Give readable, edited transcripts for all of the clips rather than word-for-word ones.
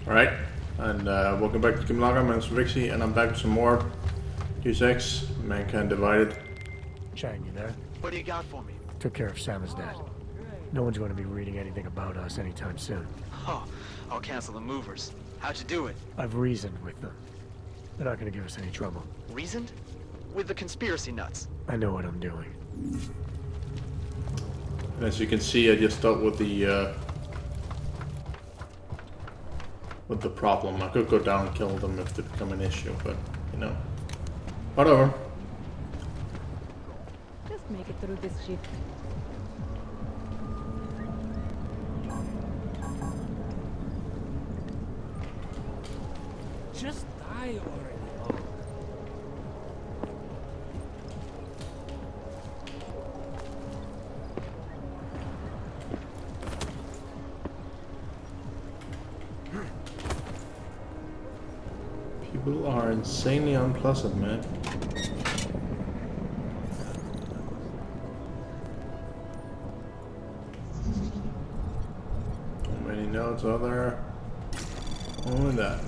Alright, and welcome back to Kimlaga. My name's Revixy, and I'm back with some more Deus Ex, Mankind Divided. Chang, you there? What do you got for me? Took care of Sam is dead. No one's going to be reading anything about us anytime soon. Oh, I'll cancel the movers. How'd you do it? I've reasoned with them. They're not going to give us any trouble. Reasoned? With the conspiracy nuts. I know what I'm doing. And as you can see, I just dealt with the problem. I could go down and kill them if they become an issue, but you know, whatever. Just make it through this shit. Just die already. People are insanely unpleasant, man. How many nodes are there? Only that.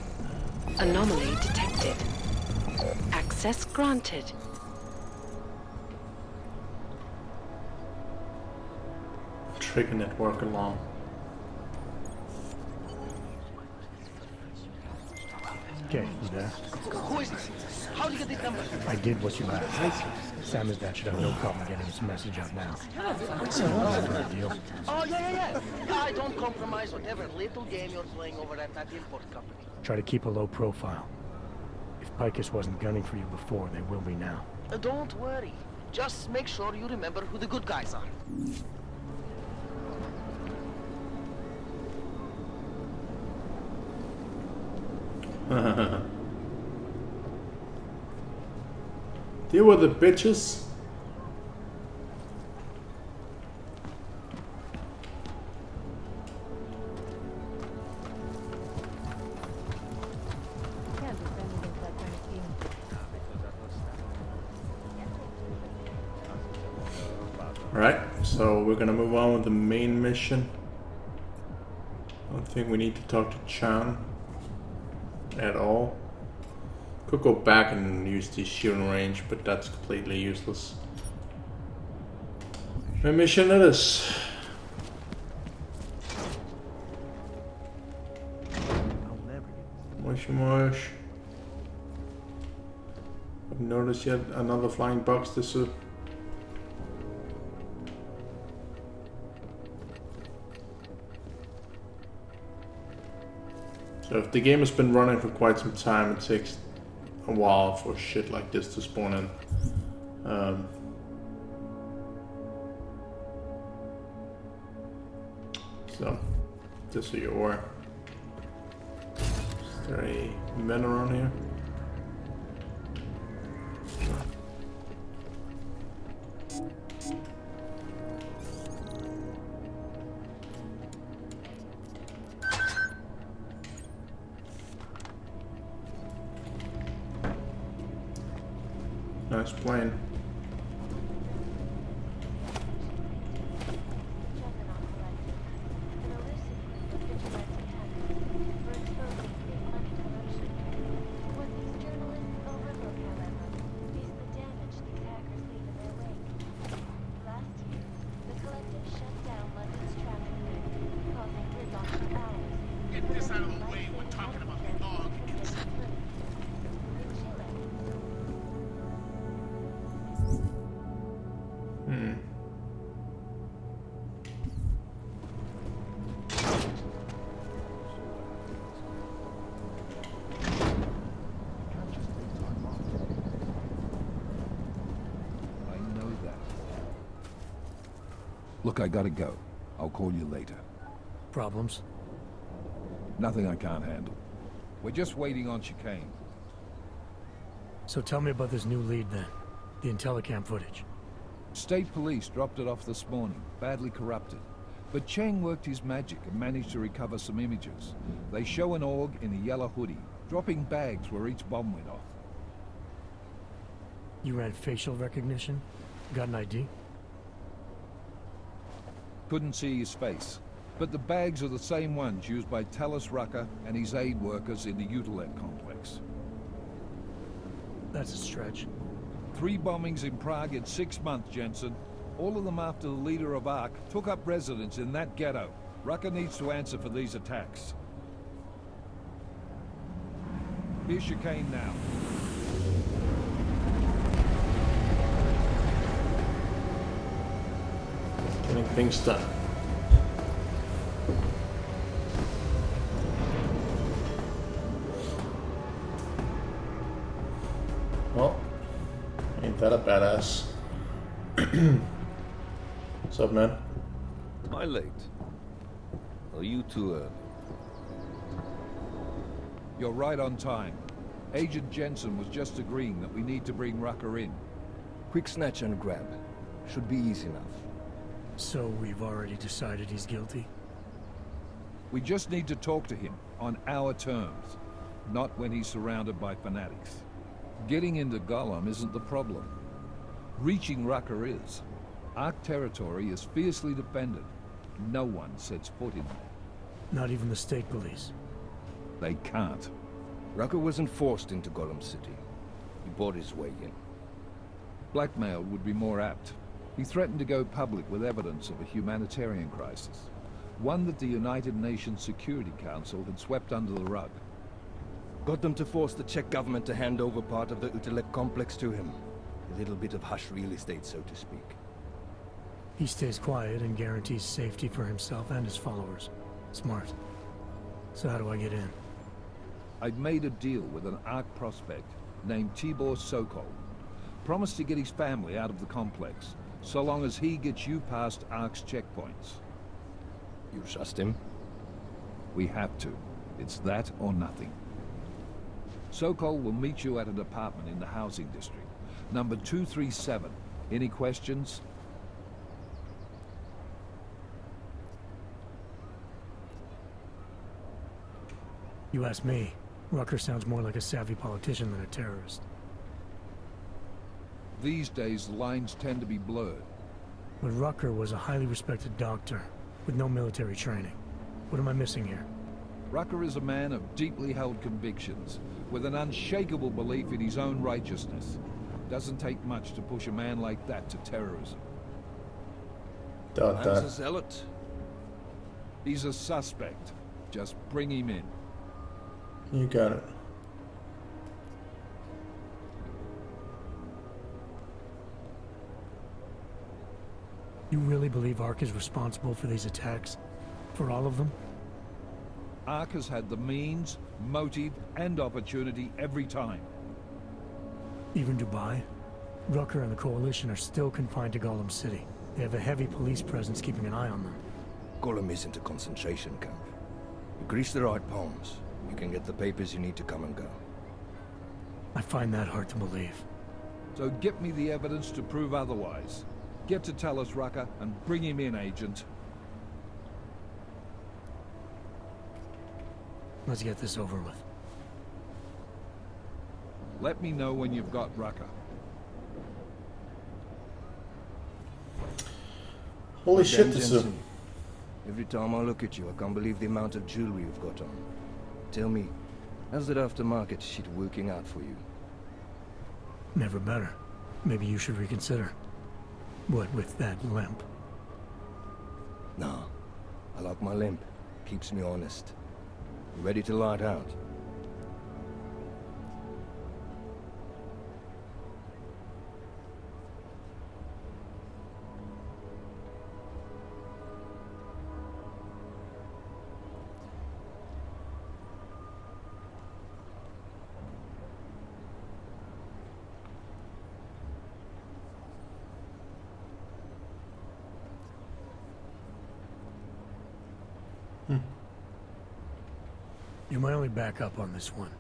Anomaly detected. Access granted. Trigger network alarm. Okay, you there? Who is this? How'd you get these numbers? I did what you asked. Sam is dead should have no problem getting this message out now. Deal? Oh, yeah. I don't compromise whatever little game you're playing over at that import company. Try to keep a low profile. If Picus wasn't gunning for you before, they will be now. Don't worry. Just make sure you remember who the good guys are. Deal with the bitches. Can't defend against that kind of team. Alright, so we're gonna move on with the main mission. I don't think we need to talk to Chan at all. Could go back and use the shooting range, but that's completely useless. My mission it is. Mush. I've noticed yet another flying box. This is. So if the game has been running for quite some time, it takes a while for shit like this to spawn in. So, just so you're aware. Is there a men around here? Nice plane. Get this out of the way. We're talking about the dog. Look, I gotta go. I'll call you later. Problems? Nothing I can't handle. We're just waiting on chicane. So tell me about this new lead then. The Intellicam footage. State police dropped it off this morning, badly corrupted. But Cheng worked his magic and managed to recover some images. They show an org in a yellow hoodie, dropping bags where each bomb went off. You ran facial recognition? Got an ID? Couldn't see his face. But the bags are the same ones used by Talos Rucker and his aid workers in the Utulek complex. That's a stretch. 3 bombings in Prague in 6 months, Jensen. All of them after the leader of ARC took up residence in that ghetto. Rucker needs to answer for these attacks. Here's chicane now. Getting things done. Well, ain't that a badass? What's up, man? Am I late? Are you too early? You're right on time. Agent Jensen was just agreeing that we need to bring Rucker in. Quick snatch and grab. Should be easy enough. So we've already decided he's guilty? We just need to talk to him on our terms, not when he's surrounded by fanatics. Getting into Gollum isn't the problem. Reaching Rucker is. Ark territory is fiercely defended. No one sets foot in there. Not even the state police. They can't. Rucker wasn't forced into Gollum City. He bought his way in. Blackmail would be more apt. He threatened to go public with evidence of a humanitarian crisis. One that the United Nations Security Council had swept under the rug. Got them to force the Czech government to hand over part of the Utulek complex to him. A little bit of hush real estate, so to speak. He stays quiet and guarantees safety for himself and his followers. Smart. So how do I get in? I've made a deal with an Ark prospect named Tibor Sokol. Promised to get his family out of the complex, so long as he gets you past Ark's checkpoints. You trust him? We have to. It's that or nothing. Sokol will meet you at an apartment in the housing district. Number 237. Any questions? You ask me. Rucker sounds more like a savvy politician than a terrorist. These days, the lines tend to be blurred. But Rucker was a highly respected doctor, with no military training. What am I missing here? Rucker is a man of deeply held convictions, with an unshakable belief in his own righteousness. Doesn't take much to push a man like that to terrorism. Doubt Man's a that. zealot. He's a suspect. Just bring him in. You got it. You really believe Ark is responsible for these attacks? For all of them? Ark has had the means, motive, and opportunity every time. Even Dubai? Rucker and the Coalition are still confined to Gollum City. They have a heavy police presence keeping an eye on them. Gollum isn't a concentration camp. You grease the right palms. You can get the papers you need to come and go. I find that hard to believe. So get me the evidence to prove otherwise. Get to Talos Rucker and bring him in, Agent. Let's get this over with. Let me know when you've got Rucker. Holy shit, Dan this is a... Jensen, every time I look at you, I can't believe the amount of jewelry you've got on. Tell me, how's that aftermarket shit working out for you? Never better. Maybe you should reconsider. What with that limp? Nah, I like my limp. Keeps me honest. You ready to light out? You're my only backup on this one.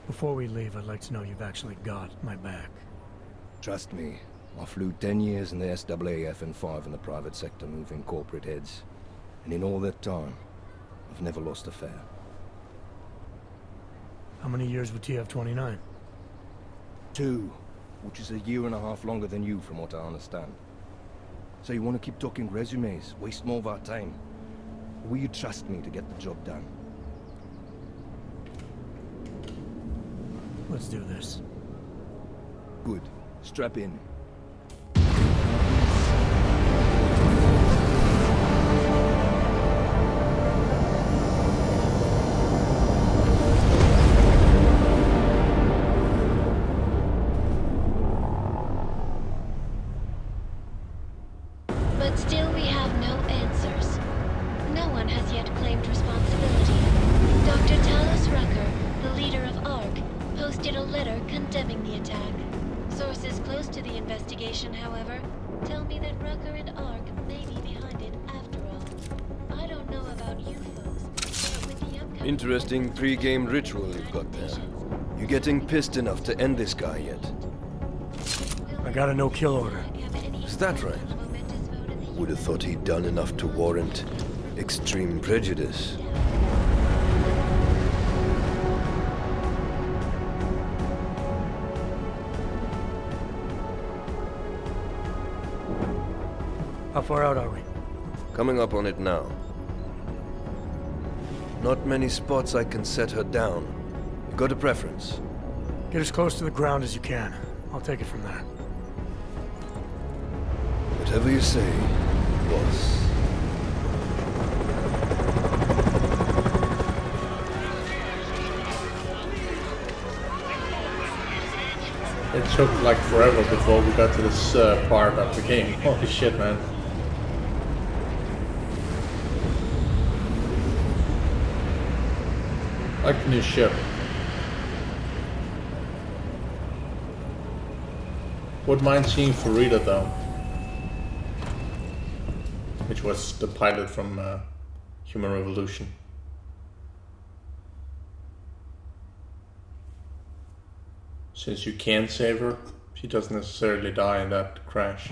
Before we leave, I'd like to know you've actually got my back. Trust me, I flew 10 years in the SAAF and 5 in the private sector moving corporate heads. And in all that time, I've never lost a fare. How many years with TF-29? 2, which is a year and a half longer than you from what I understand. So you want to keep talking resumes, waste more of our time? Will you trust me to get the job done? Let's do this. Good. Strap in. But still we have no answers. No one has yet claimed responsibility. Dr. Talos Rucker, the leader of ARC, posted a letter condemning the attack. Sources close to the investigation, however, tell me that Rucker and ARC may be behind it after all. I don't know about you folks, but with the upcoming... Interesting pre-game ritual you've got there. You getting pissed enough to end this guy yet? I got a no-kill order. Is that right? Would have thought he'd done enough to warrant extreme prejudice. How far out are we? Coming up on it now. Not many spots I can set her down. You got a preference? Get as close to the ground as you can. I'll take it from there. Whatever you say, boss. It took like forever before we got to this part of the game. Holy shit, man. I like the new ship. Wouldn't mind seeing Farida though. Which was the pilot from Human Revolution. Since you can save her, she doesn't necessarily die in that crash.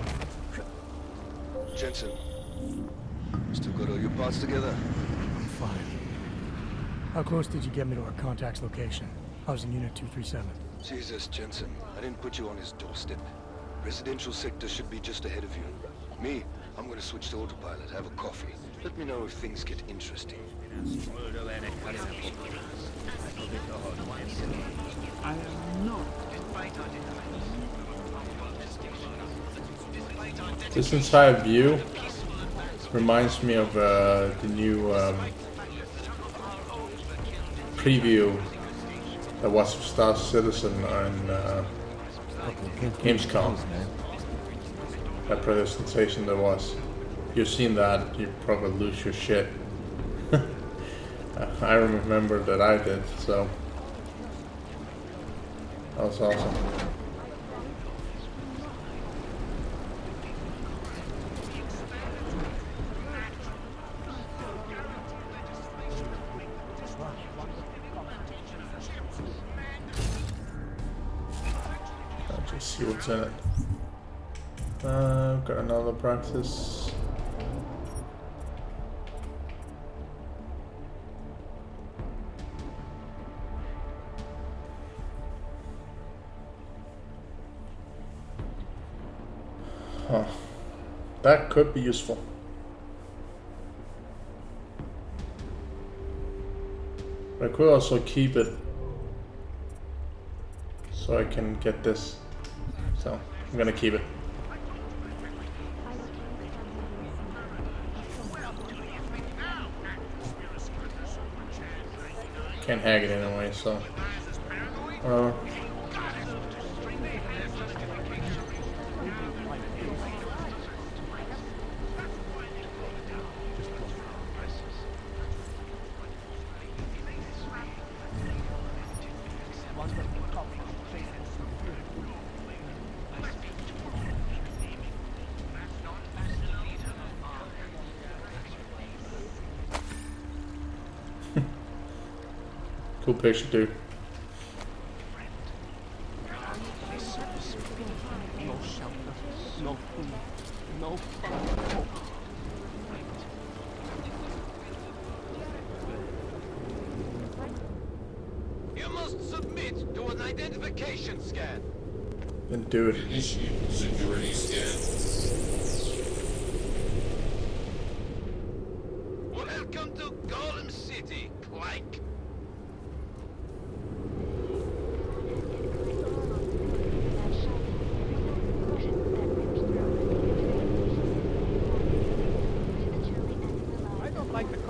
Jensen, still got all your parts together? I'm fine. How close did you get me to our contact's location? I was in Unit 237. Jesus, Jensen, I didn't put you on his doorstep. Residential sector should be just ahead of you. Me, I'm gonna switch to autopilot, have a coffee. Let me know if things get interesting. I am not. This entire view reminds me of the new preview that was for Star Citizen on Gamescom. That presentation there was. You've seen that, you probably lose your shit. I remember that I did, so that was awesome. I'll just see what's in it. Got another practice. Huh. That could be useful. But I could also keep it so I can get this. So I'm gonna keep it. Can't hack it anyway, so cool picture, dude. No shelter, no food, no fun. You must submit to an identification scan. Then do it. Security scan. Welcome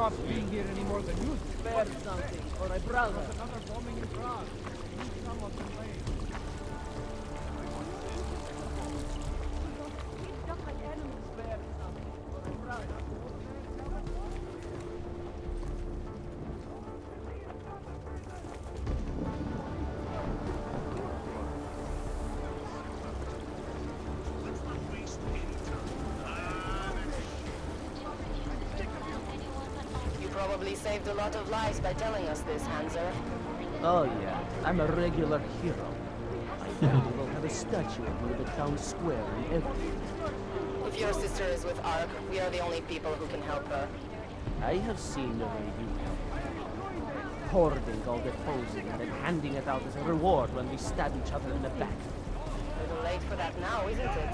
cops being here any more than you. Spare something, or I brother. Another bombing in Prague. Someone complain. Probably saved a lot of lives by telling us this, Hanser. Oh yeah, I'm a regular hero. My family will have a statue of me in the town square and everything. If your sister is with Ark, we are the only people who can help her. I have seen the way you help. Hoarding all the posing and then handing it out as a reward when we stab each other in the back. A little late for that now, isn't it?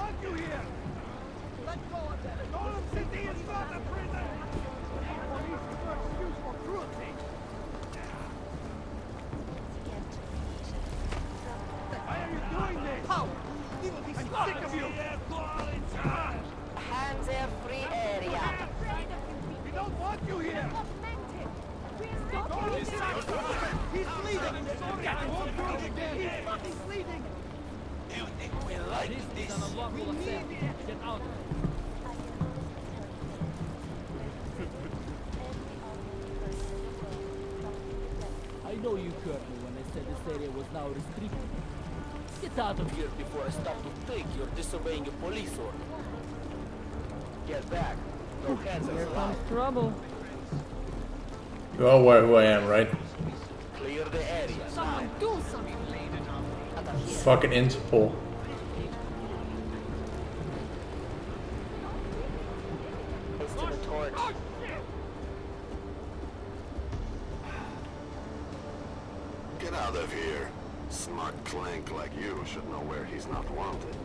Hands air free area. We don't want you here! He's bleeding! He's fucking bleeding! You think we like this? We need it! Get out of it! I know you heard me when I said this area was now restricted. Get out of here before I start to think you're disobeying a police order. Get back. No hands Here allowed. comes trouble. You're all aware who I am, right? Clear the area. Someone do something. Fucking Interpol. Face to the torch. Get out of here. Smart clank like you should know where he's not wanted.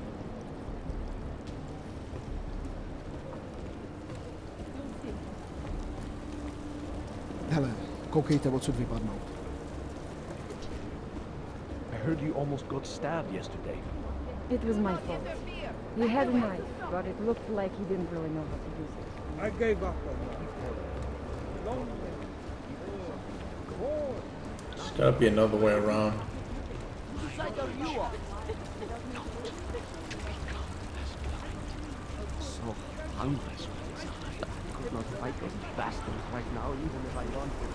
Hele, koukejte, odsud vypadnou. I heard you almost got stabbed yesterday. It was my fault. He had a knife, but it looked like he didn't really know how to use it. I gave up on that. There's gotta be another way around. Whose side are you on? So hungry. I could not fight those bastards right now, even if I wanted.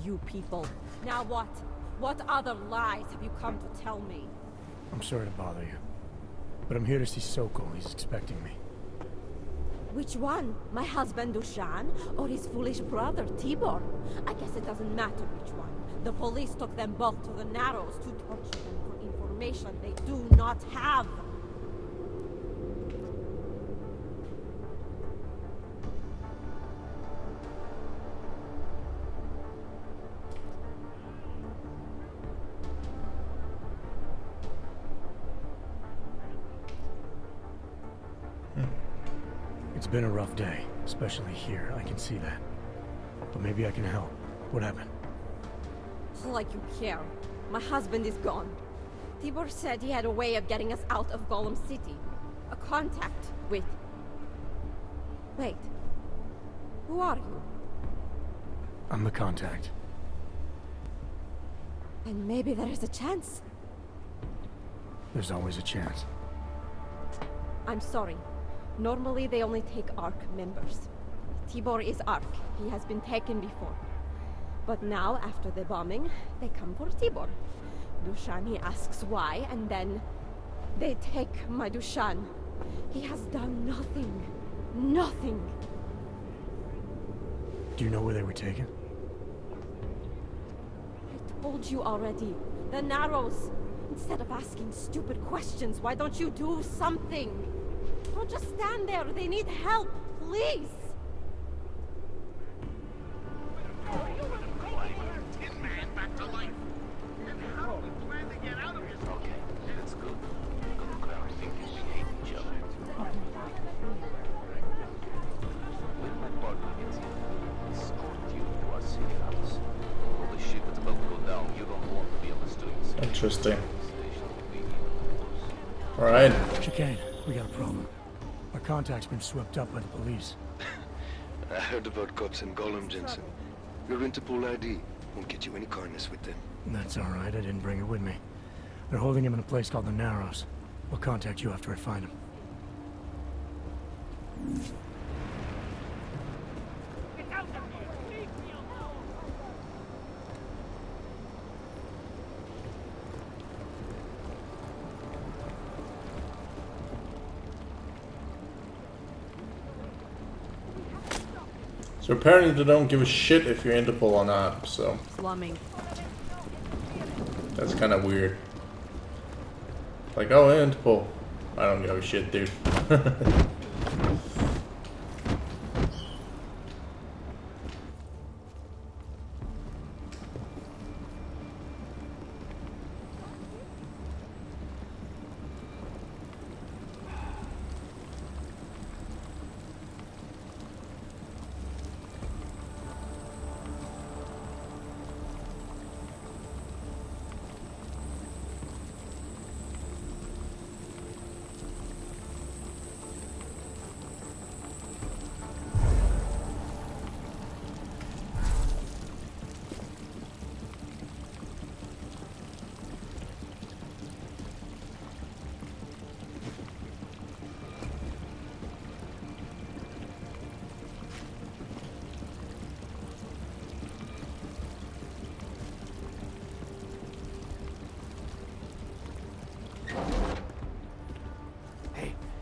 You people. Now what? What other lies have you come to tell me? I'm sorry to bother you, but I'm here to see Sokol. He's expecting me. Which one? My husband Dushan or his foolish brother Tibor? I guess it doesn't matter which one. The police took them both to the Narrows to torture them for information they do not have. It's been a rough day, especially here. I can see that. But maybe I can help. What happened? Like you care. My husband is gone. Tibor said he had a way of getting us out of Golem City. A contact with... Wait. Who are you? I'm the contact. And maybe there is a chance. There's always a chance. I'm sorry. Normally they only take ARC members. Tibor is ARC. He has been taken before. But now, after the bombing, they come for Tibor. Dushani asks why, and then they take my Dushan. He has done nothing. Nothing. Do you know where they were taken? I told you already. The Narrows. Instead of asking stupid questions, why don't you do something? Don't just stand there. They need help. Please. Tin Man back to life. And how do we plan to get out of here? Okay, that's good. Gonna grab our fingers and hate each other. When my partner gets here, escort you to our city house. All the shit that's about to go down, you don't want to be on the streets. Interesting. Alright. Chicane, We got a problem. Our contact's been swept up by the police. I heard about cops in Gollum, Jensen. Your Interpol ID won't get you any kindness with them. That's alright, I didn't bring it with me. They're holding him in a place called the Narrows. I'll contact you after I find him. So apparently they don't give a shit if you're Interpol or not, so Slumming. that's kind of weird. Like, oh, Interpol. I don't give a shit, dude.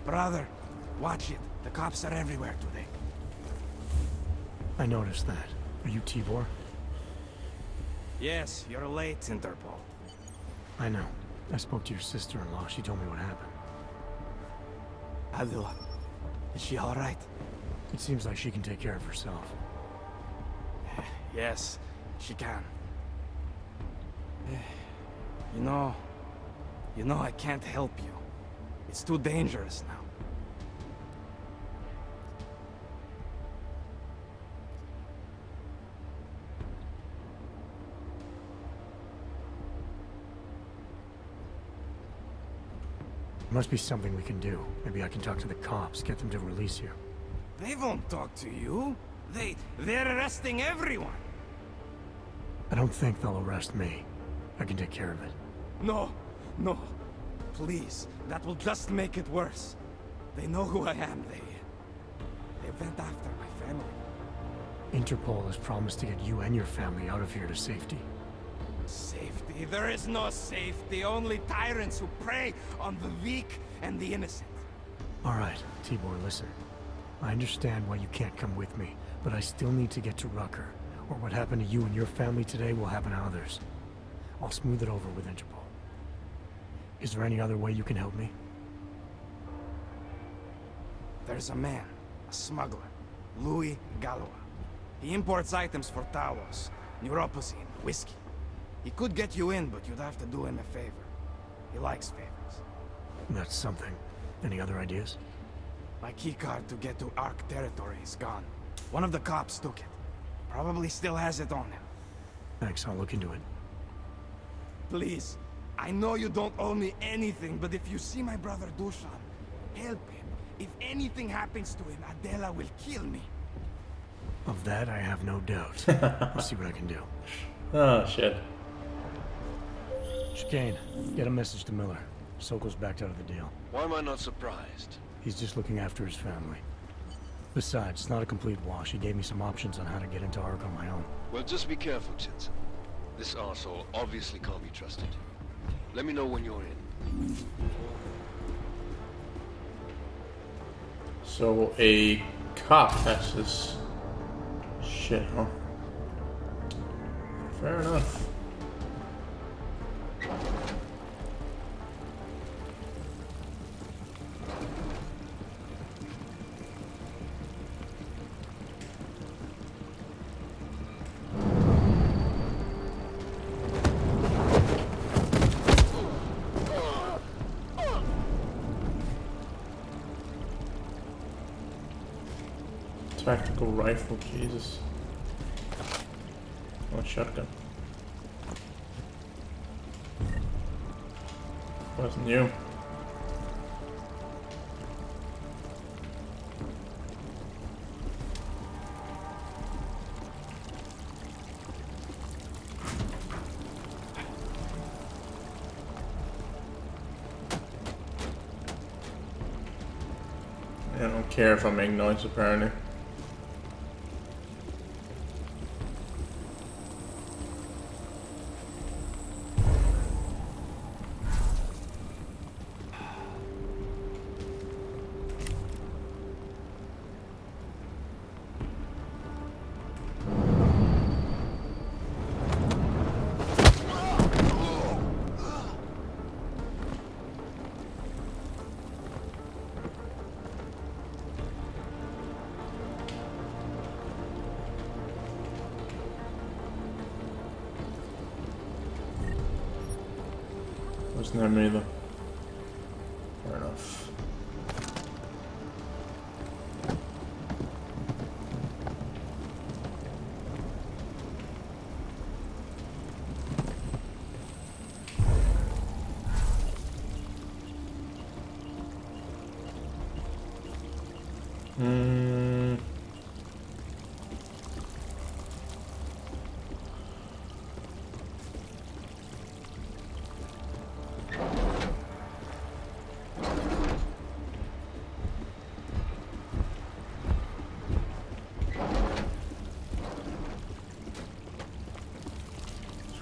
Brother, watch it. The cops are everywhere today. I noticed that. Are you Tibor? Yes, you're late, Interpol. I know. I spoke to your sister-in-law. She told me what happened. Adila, is she all right? It seems like she can take care of herself. Yes, she can. You know I can't help you. It's too dangerous now. Must be something we can do. Maybe I can talk to the cops, get them to release you. They won't talk to you. They're arresting everyone. I don't think they'll arrest me. I can take care of it. No. Please, that will just make it worse. They know who I am. They went after my family. Interpol has promised to get you and your family out of here to safety. Safety? There is no safety. Only tyrants who prey on the weak and the innocent. Alright, Tibor, listen. I understand why you can't come with me, but I still need to get to Rucker, or what happened to you and your family today will happen to others. I'll smooth it over with Interpol. Is there any other way you can help me? There's a man, a smuggler, Louis Galois. He imports items for Talos, neuropozyne, whiskey. He could get you in, but you'd have to do him a favor. He likes favors. That's something. Any other ideas? My keycard to get to Ark territory is gone. One of the cops took it. Probably still has it on him. Thanks, I'll look into it. Please, I know you don't owe me anything, but if you see my brother Dusan, help him. If anything happens to him, Adela will kill me. Of that, I have no doubt. I'll see what I can do. Oh, shit. Chicane, get a message to Miller. Sokol's backed out of the deal. Why am I not surprised? He's just looking after his family. Besides, it's not a complete wash. He gave me some options on how to get into Ark on my own. Well, just be careful, Jensen. This arsehole obviously can't be trusted. Let me know when you're in. So a cop has this shit, huh? Fair enough. Tactical rifle, Jesus. Oh, shotgun. Wasn't you. I don't care if I make noise, apparently. Wasn't there me either. Fair enough.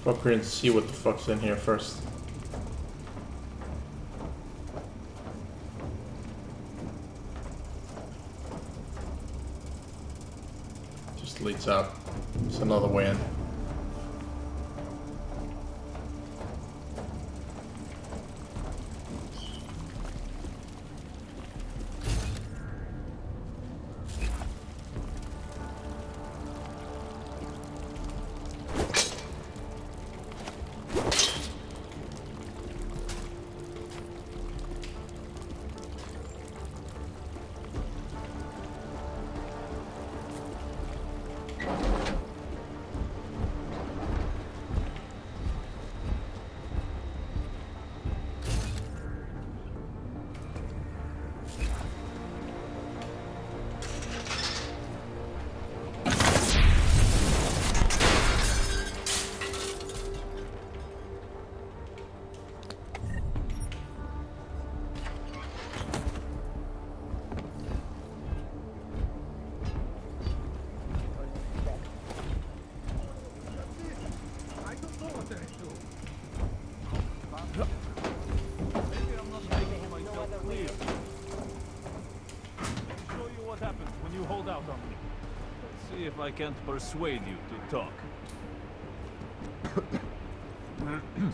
Go up here and see what the fuck's in here first. Just leads out. It's another way in. If I can't persuade you to talk.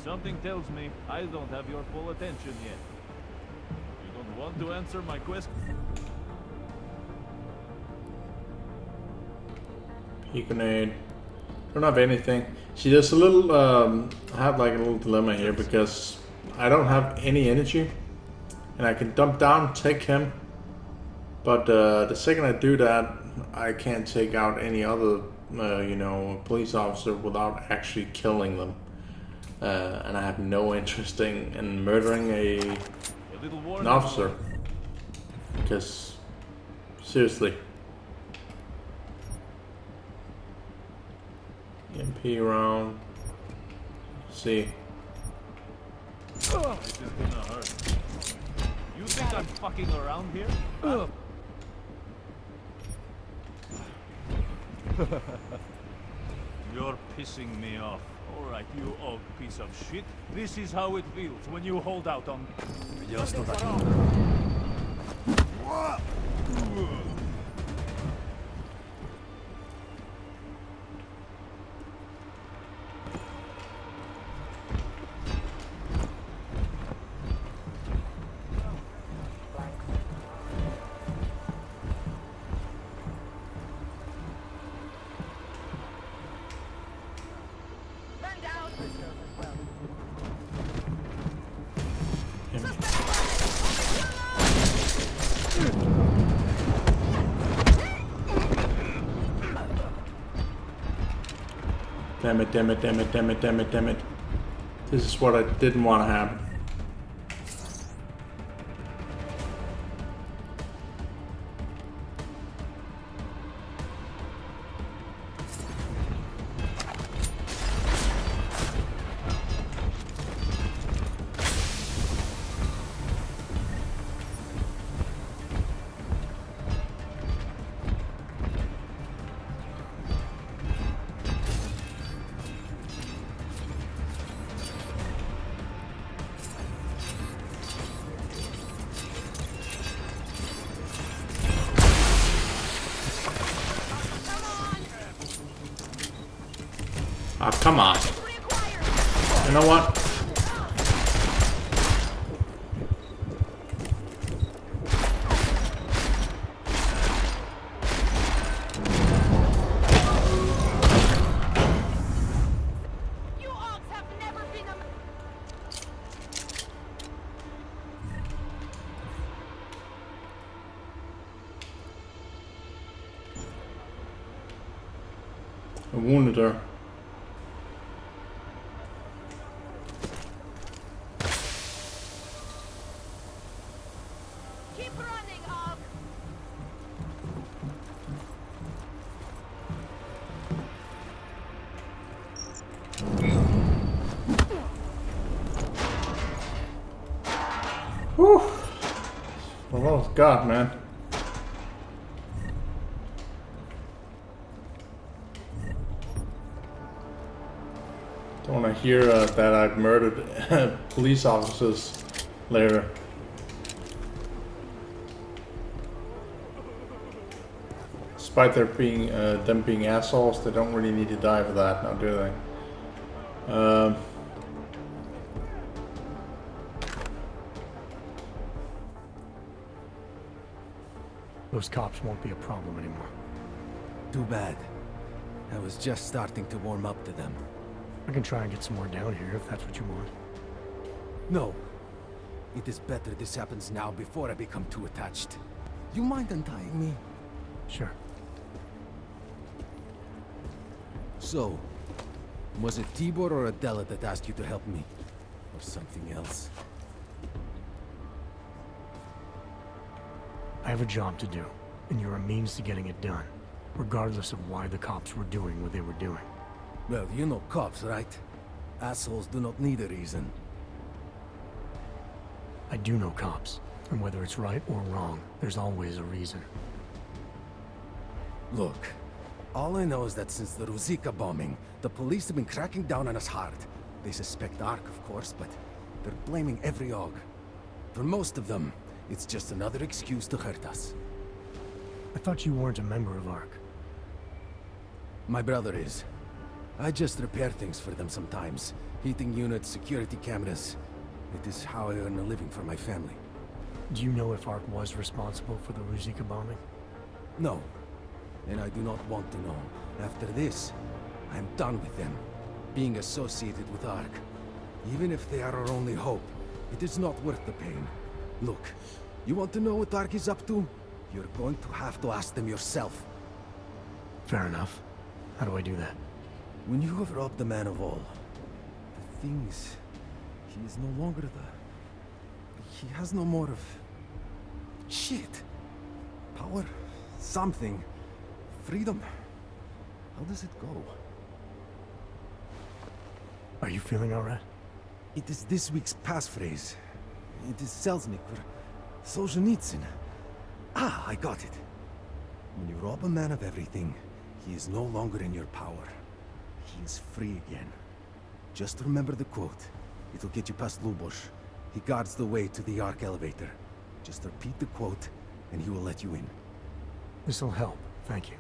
Something tells me I don't have your full attention yet. You don't want to answer my question? Grenade. Don't have anything. See, there's a little, I have like a little dilemma here because I don't have any energy. And I can dump down, take him. But the second I do that, I can't take out any other, you know, police officer without actually killing them. And I have no interest in murdering an officer. Because, seriously. MP round. See. This is gonna hurt. You think I'm fucking around here? You're pissing me off. Alright, you old piece of shit. This is how it feels when you hold out on... Damn it, damn it, damn it, damn it, damn it, damn it. This is what I didn't want to happen. Ah, come on. You know what? I wounded her. Keep running, Og. Whew. Oh God, man. Don't want to hear that I've murdered police officers later. Despite them being assholes, they don't really need to die for that, now do they? Those cops won't be a problem anymore. Too bad. I was just starting to warm up to them. I can try and get some more down here if that's what you want. No. It is better this happens now before I become too attached. You mind untying me? Sure. So, was it Tibor or Adela that asked you to help me? Or something else? I have a job to do, and you're a means to getting it done, regardless of why the cops were doing what they were doing. Well, you know cops, right? Assholes do not need a reason. I do know cops, and whether it's right or wrong, there's always a reason. Look, all I know is that since the Ruzika bombing, the police have been cracking down on us hard. They suspect Ark, of course, but they're blaming every Aug. For most of them, it's just another excuse to hurt us. I thought you weren't a member of Ark. My brother is. I just repair things for them sometimes. Heating units, security cameras. It is how I earn a living for my family. Do you know if Ark was responsible for the Ruzika bombing? No. And I do not want to know. After this, I am done with them. Being associated with Ark. Even if they are our only hope, it is not worth the pain. Look, you want to know what Ark is up to? You're going to have to ask them yourself. Fair enough. How do I do that? When you have robbed the man of all, the thing is, he is no longer he has no more of... shit. Power. Something. Freedom. How does it go? Are you feeling alright? It is this week's passphrase. It is Selznick for Solzhenitsyn. Ah, I got it. When you rob a man of everything, he is no longer in your power. He is free again. Just remember the quote. It'll get you past Lubosh. He guards the way to the Ark elevator. Just repeat the quote, and he will let you in. This'll help, thank you.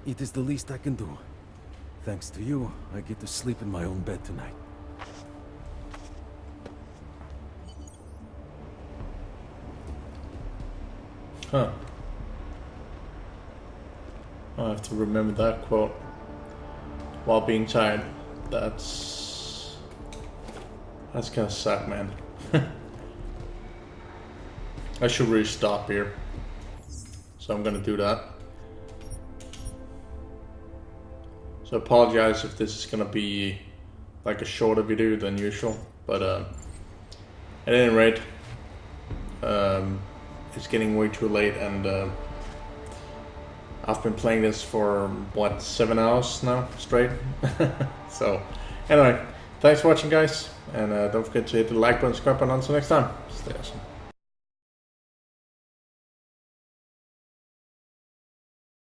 It is the least I can do. Thanks to you, I get to sleep in my own bed tonight. Huh. I'll have to remember that quote while being tired. That's gonna suck, man. I should really stop here. So I'm gonna do that. So apologize if this is gonna be like a shorter video than usual, but at any rate, it's getting way too late, and I've been playing this for what, 7 hours now straight. So anyway, thanks for watching, guys, and don't forget to hit the like button, subscribe button. Until next time, stay awesome.